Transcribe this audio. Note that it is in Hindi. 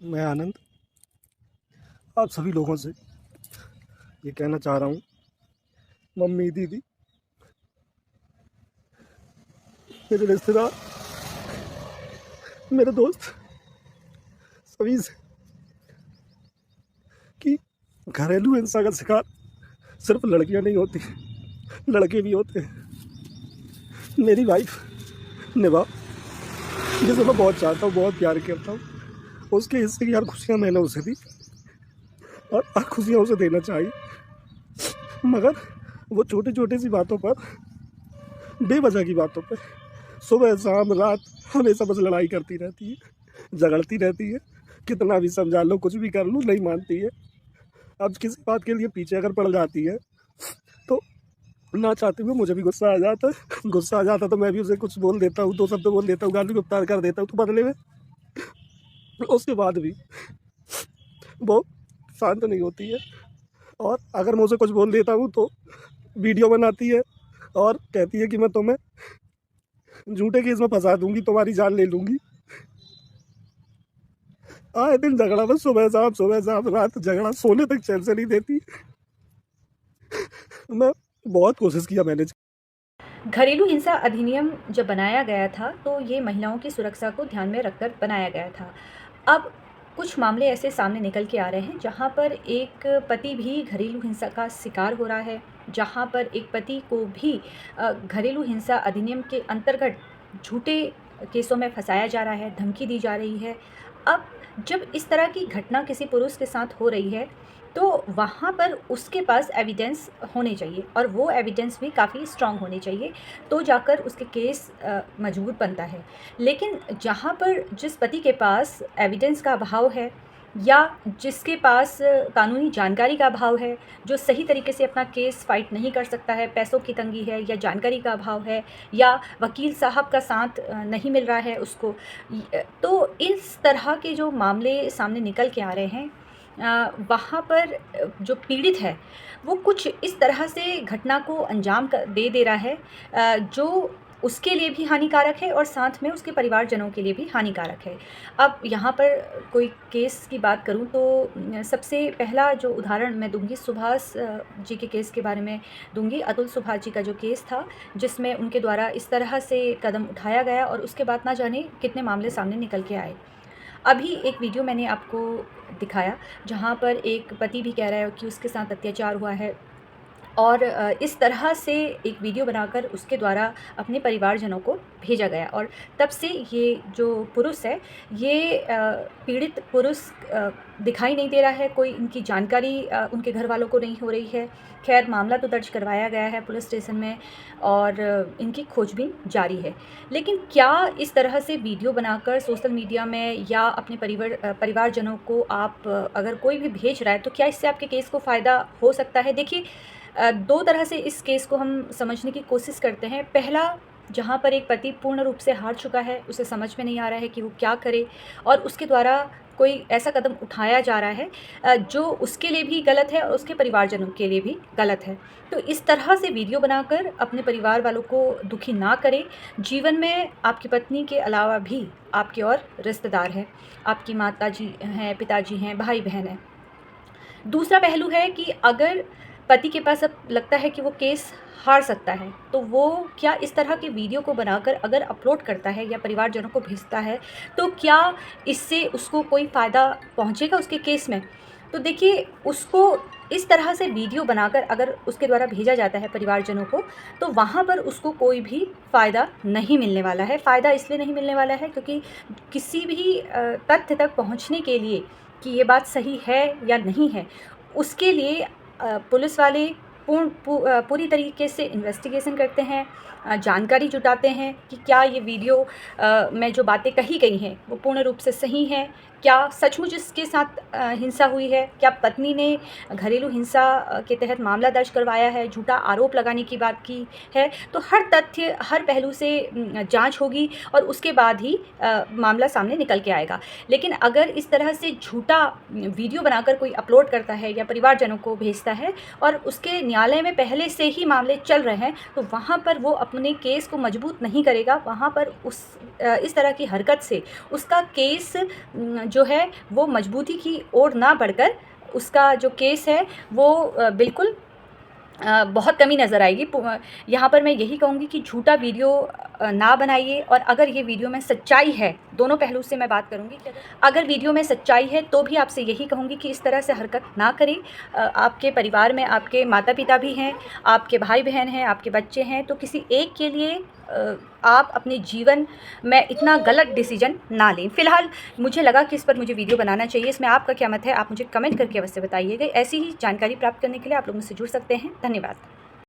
मैं आनंद आप सभी लोगों से ये कहना चाह रहा हूँ, मम्मी, दीदी, मेरे रिश्तेदार, मेरे दोस्त, सभी से कि घरेलू हिंसा का शिकार सिर्फ लड़कियां नहीं होती, लड़के भी होते हैं। मेरी वाइफ निभा, जिसे मैं बहुत चाहता हूँ, बहुत प्यार करता हूँ, उसके हिस्से की हर खुशियाँ मैंने उसे दी और हर खुशियाँ उसे देना चाहिए, मगर वो छोटी छोटी सी बातों पर, बेवजह की बातों पर सुबह शाम रात हमेशा बस लड़ाई करती रहती है, झगड़ती रहती है। कितना भी समझा लो, कुछ भी कर लो, नहीं मानती है। अब किसी बात के लिए पीछे अगर पड़ जाती है तो ना चाहते हुए मुझे भी गुस्सा आ जाता है। गुस्सा आ जाता तो मैं भी उसे कुछ बोल देता हूँ, दो शब्द बोल देता हूँ, गाली गुप्तार कर देता हूँ, तो बदले में उसके बाद भी वो शांत नहीं होती है। और अगर मैं उसे कुछ बोल देता हूँ तो वीडियो बनाती है और कहती है कि मैं तुम्हें झूठे केस में फंसा दूंगी, तुम्हारी जान ले लूंगी। आए दिन झगड़ा, बस सुबह शाम रात झगड़ा, सोने तक चैन से नहीं देती। मैं बहुत कोशिश किया मैंने। घरेलू हिंसा अधिनियम जब बनाया गया था तो ये महिलाओं की सुरक्षा को ध्यान में रखकर बनाया गया था। अब कुछ मामले ऐसे सामने निकल के आ रहे हैं जहाँ पर एक पति भी घरेलू हिंसा का शिकार हो रहा है, जहाँ पर एक पति को भी घरेलू हिंसा अधिनियम के अंतर्गत झूठे केसों में फंसाया जा रहा है, धमकी दी जा रही है। अब जब इस तरह की घटना किसी पुरुष के साथ हो रही है तो वहाँ पर उसके पास एविडेंस होने चाहिए और वो एविडेंस भी काफ़ी स्ट्रांग होने चाहिए, तो जाकर उसके केस मजबूत बनता है। लेकिन जहाँ पर जिस पति के पास एविडेंस का अभाव है या जिसके पास कानूनी जानकारी का अभाव है, जो सही तरीके से अपना केस फाइट नहीं कर सकता है, पैसों की तंगी है या जानकारी का अभाव है या वकील साहब का साथ नहीं मिल रहा है उसको, तो इस तरह के जो मामले सामने निकल के आ रहे हैं वहाँ पर जो पीड़ित है वो कुछ इस तरह से घटना को अंजाम दे रहा है जो उसके लिए भी हानिकारक है और साथ में उसके परिवारजनों के लिए भी हानिकारक है। अब यहाँ पर कोई केस की बात करूँ तो सबसे पहला जो उदाहरण मैं दूंगी सुभाष जी के केस के बारे में दूंगी। अतुल सुभाष जी का जो केस था जिसमें उनके द्वारा इस तरह से कदम उठाया गया और उसके बाद ना जाने कितने मामले सामने निकल के आए। अभी एक वीडियो मैंने आपको दिखाया जहाँ पर एक पति भी कह रहा है कि उसके साथ अत्याचार हुआ है और इस तरह से एक वीडियो बनाकर उसके द्वारा अपने परिवारजनों को भेजा गया और तब से ये जो पुरुष है ये पीड़ित पुरुष दिखाई नहीं दे रहा है, कोई इनकी जानकारी उनके घर वालों को नहीं हो रही है। खैर मामला तो दर्ज करवाया गया है पुलिस स्टेशन में और इनकी खोजबीन जारी है। लेकिन क्या इस तरह से वीडियो बनाकर सोशल मीडिया में या अपने परिवारजनों को आप अगर कोई भी भेज रहा है तो क्या इससे आपके केस को फ़ायदा हो सकता है? देखिए दो तरह से इस केस को हम समझने की कोशिश करते हैं। पहला, जहाँ पर एक पति पूर्ण रूप से हार चुका है, उसे समझ में नहीं आ रहा है कि वो क्या करे और उसके द्वारा कोई ऐसा कदम उठाया जा रहा है जो उसके लिए भी गलत है और उसके परिवारजनों के लिए भी गलत है। तो इस तरह से वीडियो बनाकर अपने परिवार वालों को दुखी ना करें। जीवन में आपकी पत्नी के अलावा भी आपके और रिश्तेदार हैं, आपकी माताजी हैं, पिताजी हैं, भाई बहन हैं। दूसरा पहलू है कि अगर पति के पास अब लगता है कि वो केस हार सकता है तो वो क्या इस तरह के वीडियो को बनाकर अगर अपलोड करता है या परिवारजनों को भेजता है तो क्या इससे उसको कोई फ़ायदा पहुंचेगा उसके केस में? तो देखिए उसको इस तरह से वीडियो बनाकर अगर उसके द्वारा भेजा जाता है परिवारजनों को तो वहाँ पर उसको कोई भी फ़ायदा नहीं मिलने वाला है। फ़ायदा इसलिए नहीं मिलने वाला है क्योंकि किसी भी तथ्य तक पहुँचने के लिए कि ये बात सही है या नहीं है, उसके लिए पुलिस वाले पूरी तरीके से इन्वेस्टिगेशन करते हैं, जानकारी जुटाते हैं कि क्या ये वीडियो में जो बातें कही गई हैं वो पूर्ण रूप से सही हैं, क्या सचमुच इसके साथ हिंसा हुई है, क्या पत्नी ने घरेलू हिंसा के तहत मामला दर्ज करवाया है, झूठा आरोप लगाने की बात की है। तो हर तथ्य हर पहलू से जांच होगी और उसके बाद ही मामला सामने निकल के आएगा। लेकिन अगर इस तरह से झूठा वीडियो बनाकर कोई अपलोड करता है या परिवारजनों को भेजता है और उसके न्यायालय में पहले से ही मामले चल रहे हैं तो वहाँ पर वो अपने अपने केस को मजबूत नहीं करेगा, वहाँ पर इस तरह की हरकत से उसका केस जो है वो मजबूती की ओर ना बढ़कर उसका जो केस है वो बिल्कुल बहुत कमी नज़र आएगी। यहाँ पर मैं यही कहूँगी कि झूठा वीडियो ना बनाइए, और अगर ये वीडियो में सच्चाई है, दोनों पहलू से मैं बात करूँगी कि अगर वीडियो में सच्चाई है तो भी आपसे यही कहूँगी कि इस तरह से हरकत ना करें। आपके परिवार में आपके माता पिता भी हैं, आपके भाई बहन हैं, आपके बच्चे हैं, तो किसी एक के लिए आप अपने जीवन में इतना गलत डिसीजन ना लें। फ़िलहाल मुझे लगा कि इस पर मुझे वीडियो बनाना चाहिए। इसमें आपका क्या मत है, आप मुझे कमेंट करके अवश्य बताइएगा। ऐसी ही जानकारी प्राप्त करने के लिए आप लोग मुझसे जुड़ सकते हैं। धन्यवाद।